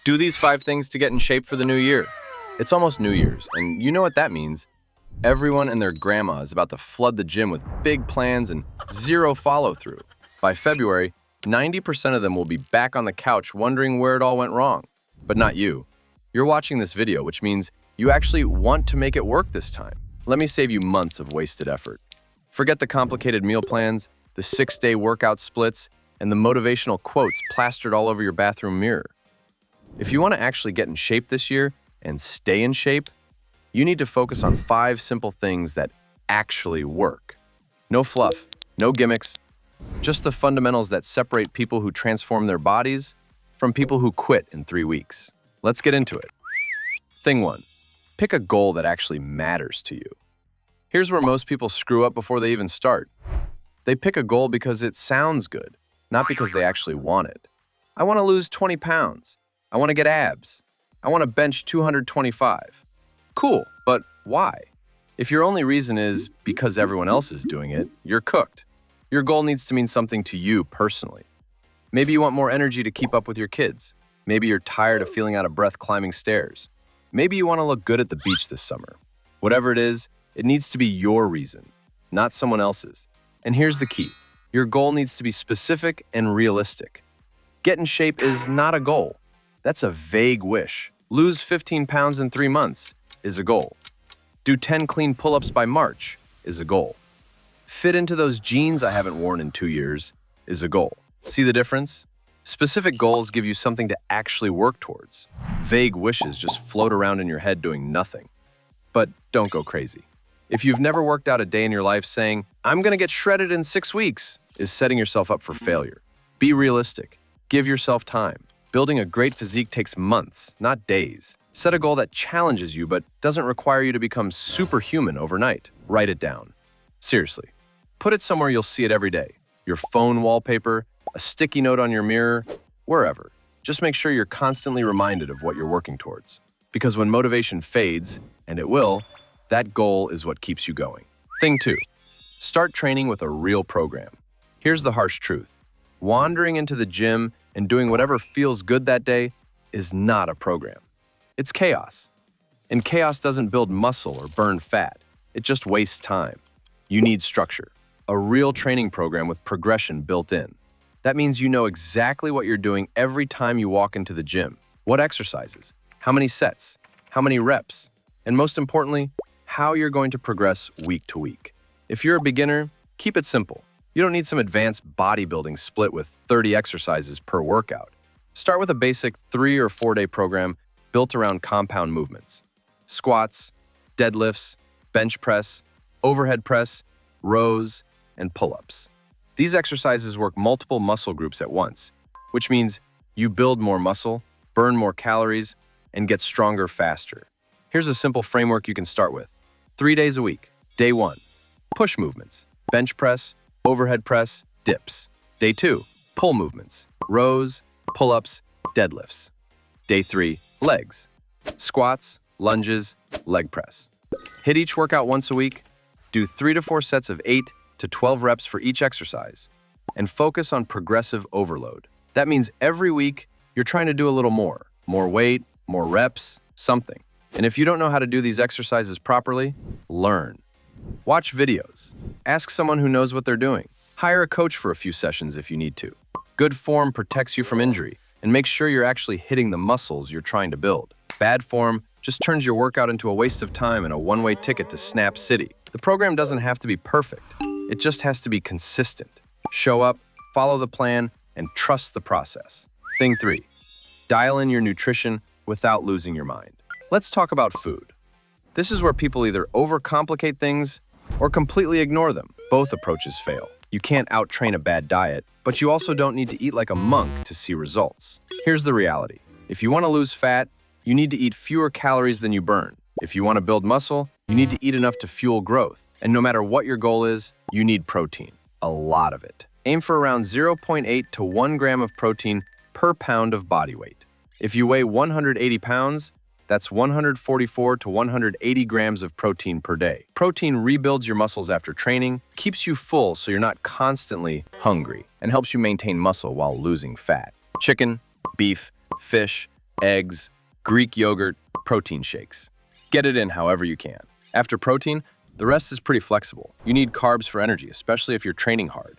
Do these 5 things to get in shape for the new year. It's almost New Year's, and you know what that means. Everyone and their grandma is about to flood the gym with big plans and zero follow-through. By February, 90% of them will be back on the couch wondering where it all went wrong. But not you. You're watching this video, which means you actually want to make it work this time. Let me save you months of wasted effort. Forget the complicated meal plans, the 6-day workout splits, and the motivational quotes plastered all over your bathroom mirror. If you want to actually get in shape this year and stay in shape, you need to focus on 5 simple things that actually work. No fluff, no gimmicks, just the fundamentals that separate people who transform their bodies from people who quit in 3 weeks. Let's get into it. Thing 1, pick a goal that actually matters to you. Here's where most people screw up before they even start. They pick a goal because it sounds good, not because they actually want it. I want to lose 20 pounds. I want to get abs. I want to bench 225. Cool, but why? If your only reason is because everyone else is doing it, you're cooked. Your goal needs to mean something to you personally. Maybe you want more energy to keep up with your kids. Maybe you're tired of feeling out of breath climbing stairs. Maybe you want to look good at the beach this summer. Whatever it is, it needs to be your reason, not someone else's. And here's the key. Your goal needs to be specific and realistic. Get in shape is not a goal. That's a vague wish. Lose 15 pounds in 3 months is a goal. Do 10 clean pull-ups by March is a goal. Fit into those jeans I haven't worn in 2 years is a goal. See the difference? Specific goals give you something to actually work towards. Vague wishes just float around in your head doing nothing. But don't go crazy. If you've never worked out a day in your life saying, "I'm gonna get shredded in 6 weeks," is setting yourself up for failure. Be realistic. Give yourself time. Building a great physique takes months, not days. Set a goal that challenges you but doesn't require you to become superhuman overnight. Write it down. Seriously. Put it somewhere you'll see it every day. Your phone wallpaper, a sticky note on your mirror, wherever. Just make sure you're constantly reminded of what you're working towards. Because when motivation fades, and it will, that goal is what keeps you going. Thing 2, start training with a real program. Here's the harsh truth. Wandering into the gym and doing whatever feels good that day is not a program. It's chaos. And chaos doesn't build muscle or burn fat. It just wastes time. You need structure. A real training program with progression built in. That means you know exactly what you're doing every time you walk into the gym. What exercises, how many sets, how many reps, and most importantly, how you're going to progress week to week. If you're a beginner, keep it simple. You don't need some advanced bodybuilding split with 30 exercises per workout. Start with a basic 3 or 4 day program built around compound movements. Squats, deadlifts, bench press, overhead press, rows, and pull-ups. These exercises work multiple muscle groups at once, which means you build more muscle, burn more calories, and get stronger faster. Here's a simple framework you can start with. 3 days a week. Day 1, push movements, bench press, overhead press, dips. Day 2, pull movements, rows, pull-ups, deadlifts. Day 3, legs, squats, lunges, leg press. Hit each workout once a week, do 3 to 4 sets of 8 to 12 reps for each exercise, and focus on progressive overload. That means every week you're trying to do a little more weight, more reps, something. And if you don't know how to do these exercises properly, learn. Watch videos. Ask someone who knows what they're doing. Hire a coach for a few sessions if you need to. Good form protects you from injury and makes sure you're actually hitting the muscles you're trying to build. Bad form just turns your workout into a waste of time and a one-way ticket to Snap City. The program doesn't have to be perfect. It just has to be consistent. Show up, follow the plan, and trust the process. Thing 3, dial in your nutrition without losing your mind. Let's talk about food. This is where people either overcomplicate things or completely ignore them. Both approaches fail. You can't out-train a bad diet, but you also don't need to eat like a monk to see results. Here's the reality. If you want to lose fat, you need to eat fewer calories than you burn. If you want to build muscle, you need to eat enough to fuel growth. And no matter what your goal is, you need protein. A lot of it. Aim for around 0.8 to 1 gram of protein per pound of body weight. If you weigh 180 pounds, that's 144 to 180 grams of protein per day. Protein rebuilds your muscles after training, keeps you full so you're not constantly hungry, and helps you maintain muscle while losing fat. Chicken, beef, fish, eggs, Greek yogurt, protein shakes. Get it in however you can. After protein, the rest is pretty flexible. You need carbs for energy, especially if you're training hard.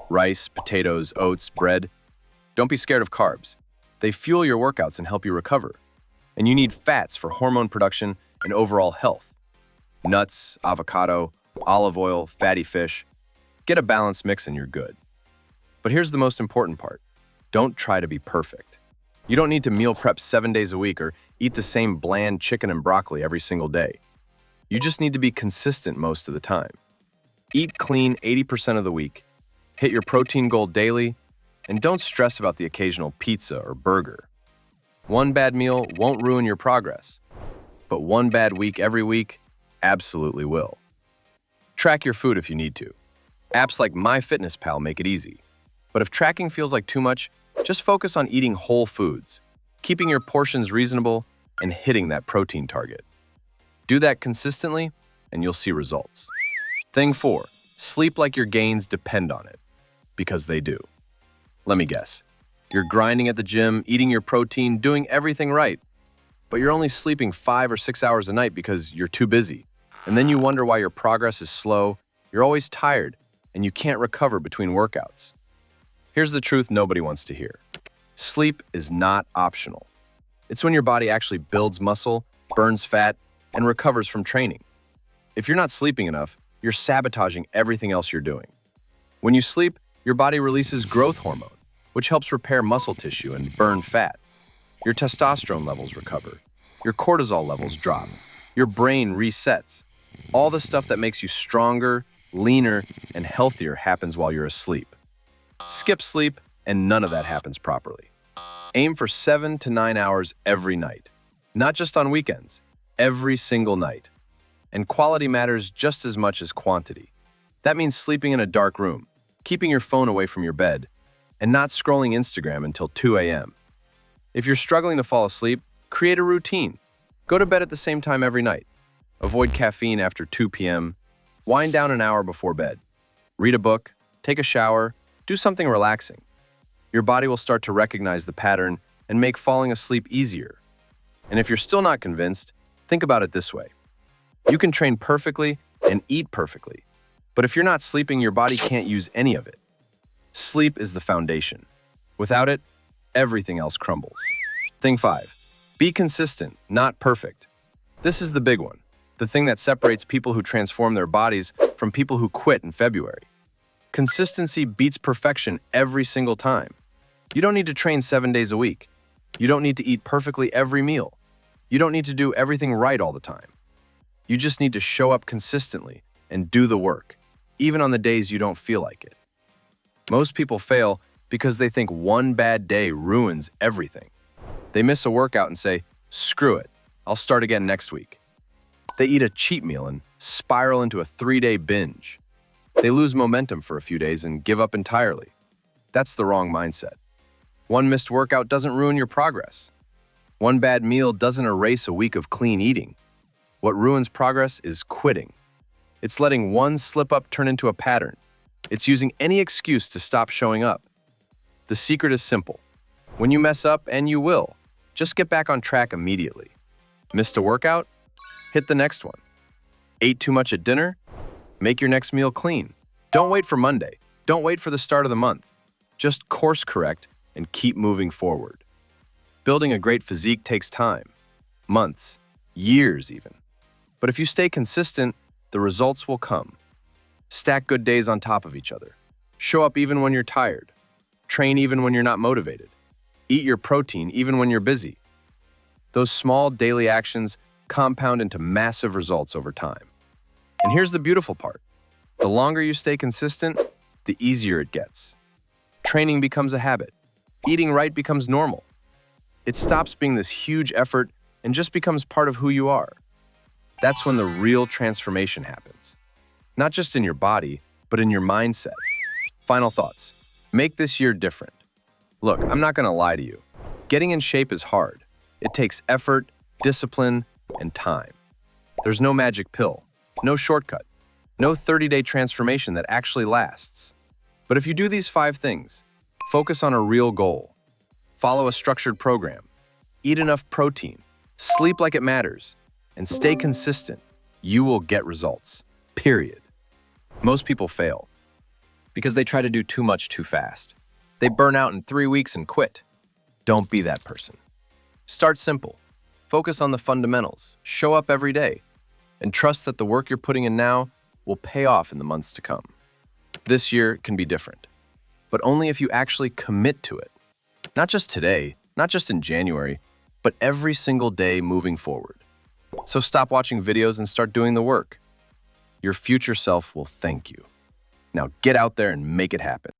Rice, potatoes, oats, bread. Don't be scared of carbs. They fuel your workouts and help you recover. And you need fats for hormone production and overall health. Nuts, avocado, olive oil, fatty fish. Get a balanced mix and you're good. But here's the most important part. Don't try to be perfect. You don't need to meal prep 7 days a week or eat the same bland chicken and broccoli every single day. You just need to be consistent most of the time. Eat clean 80% of the week, hit your protein goal daily, and don't stress about the occasional pizza or burger. One bad meal won't ruin your progress, but one bad week every week absolutely will. Track your food if you need to. Apps like MyFitnessPal make it easy. But if tracking feels like too much, just focus on eating whole foods, keeping your portions reasonable, and hitting that protein target. Do that consistently, and you'll see results. Thing 4, sleep like your gains depend on it. Because they do. Let me guess. You're grinding at the gym, eating your protein, doing everything right. But you're only sleeping 5 or 6 hours a night because you're too busy. And then you wonder why your progress is slow, you're always tired, and you can't recover between workouts. Here's the truth nobody wants to hear. Sleep is not optional. It's when your body actually builds muscle, burns fat, and recovers from training. If you're not sleeping enough, you're sabotaging everything else you're doing. When you sleep, your body releases growth hormone, which helps repair muscle tissue and burn fat. Your testosterone levels recover. Your cortisol levels drop. Your brain resets. All the stuff that makes you stronger, leaner, and healthier happens while you're asleep. Skip sleep, and none of that happens properly. Aim for 7 to 9 hours every night. Not just on weekends, every single night. And quality matters just as much as quantity. That means sleeping in a dark room, keeping your phone away from your bed, and not scrolling Instagram until 2 a.m. If you're struggling to fall asleep, create a routine. Go to bed at the same time every night. Avoid caffeine after 2 p.m. Wind down an hour before bed. Read a book, take a shower, do something relaxing. Your body will start to recognize the pattern and make falling asleep easier. And if you're still not convinced, think about it this way. You can train perfectly and eat perfectly, but if you're not sleeping, your body can't use any of it. Sleep is the foundation. Without it, everything else crumbles. Thing 5, be consistent, not perfect. This is the big one, the thing that separates people who transform their bodies from people who quit in February. Consistency beats perfection every single time. You don't need to train 7 days a week. You don't need to eat perfectly every meal. You don't need to do everything right all the time. You just need to show up consistently and do the work, even on the days you don't feel like it. Most people fail because they think one bad day ruins everything. They miss a workout and say, "Screw it, I'll start again next week." They eat a cheat meal and spiral into a 3-day binge. They lose momentum for a few days and give up entirely. That's the wrong mindset. One missed workout doesn't ruin your progress. One bad meal doesn't erase a week of clean eating. What ruins progress is quitting. It's letting one slip-up turn into a pattern. It's using any excuse to stop showing up. The secret is simple. When you mess up, and you will, just get back on track immediately. Missed a workout? Hit the next one. Ate too much at dinner? Make your next meal clean. Don't wait for Monday. Don't wait for the start of the month. Just course correct and keep moving forward. Building a great physique takes time. Months, years even. But if you stay consistent, the results will come. Stack good days on top of each other. Show up even when you're tired. Train even when you're not motivated. Eat your protein even when you're busy. Those small daily actions compound into massive results over time. And here's the beautiful part. The longer you stay consistent, the easier it gets. Training becomes a habit. Eating right becomes normal. It stops being this huge effort and just becomes part of who you are. That's when the real transformation happens. Not just in your body, but in your mindset. Final thoughts. Make this year different. Look, I'm not going to lie to you. Getting in shape is hard. It takes effort, discipline, and time. There's no magic pill, no shortcut, no 30-day transformation that actually lasts. But if you do these 5 things, focus on a real goal, follow a structured program, eat enough protein, sleep like it matters, and stay consistent, you will get results. Period. Most people fail because they try to do too much too fast. They burn out in 3 weeks and quit. Don't be that person. Start simple. Focus on the fundamentals, show up every day, and trust that the work you're putting in now will pay off in the months to come. This year can be different, but only if you actually commit to it. Not just today, not just in January, but every single day moving forward. So stop watching videos and start doing the work. Your future self will thank you. Now get out there and make it happen.